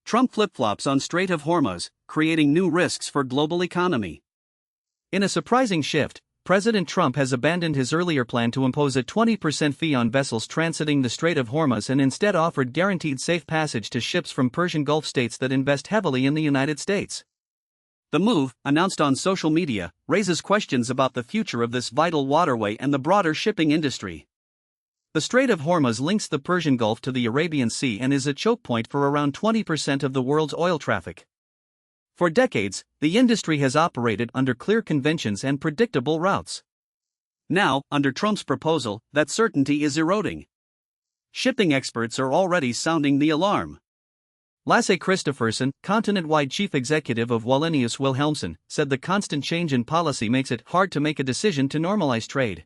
Trump flip-flops on Strait of Hormuz, creating new risks for global economy. In a surprising shift, President Trump has abandoned his earlier plan to impose a 20% fee on vessels transiting the Strait of Hormuz and instead offered guaranteed safe passage to ships from Persian Gulf states that invest heavily in the United States. The move, announced on social media, raises questions about the future of this vital waterway and the broader shipping industry. The Strait of Hormuz links the Persian Gulf to the Arabian Sea and is a choke point for around 20% of the world's oil traffic. For decades, the industry has operated under clear conventions and predictable routes. Now, under Trump's proposal, that certainty is eroding. Shipping experts are already sounding the alarm. Lasse Christophersen, continent-wide chief executive of Wallenius Wilhelmsen, said the constant change in policy makes it hard to make a decision to normalize trade.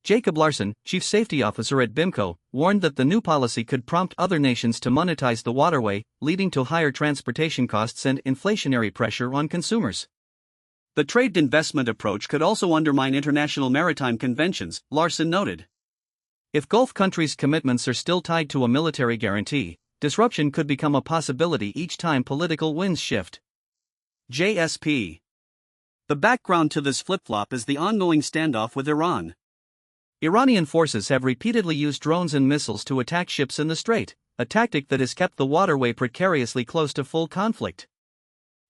Jacob Larson, chief safety officer at BIMCO, warned that the new policy could prompt other nations to monetize the waterway, leading to higher transportation costs and inflationary pressure on consumers. The trade investment approach could also undermine international maritime conventions, Larson noted. If Gulf countries' commitments are still tied to a military guarantee, disruption could become a possibility each time political winds shift. JSP. The background to this flip-flop is the ongoing standoff with Iran. Iranian forces have repeatedly used drones and missiles to attack ships in the Strait, a tactic that has kept the waterway precariously close to full conflict.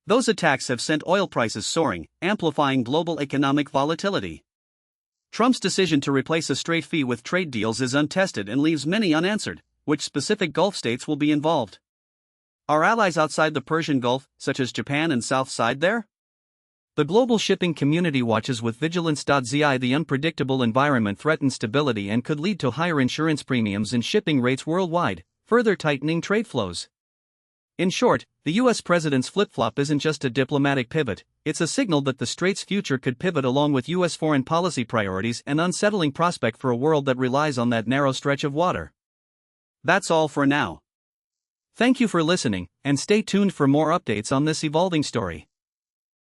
Those attacks have sent oil prices soaring, amplifying global economic volatility. Trump's decision to replace a Strait fee with trade deals is untested and leaves many unanswered. Which specific Gulf states will be involved? Are allies outside the Persian Gulf, such as Japan and South Side, there? The global shipping community watches with vigilance. The unpredictable environment threatens stability and could lead to higher insurance premiums and shipping rates worldwide, further tightening trade flows. In short, the US president's flip-flop isn't just a diplomatic pivot, it's a signal that the Strait's future could pivot along with US foreign policy priorities, an unsettling prospect for a world that relies on that narrow stretch of water. That's all for now. Thank you for listening, and stay tuned for more updates on this evolving story.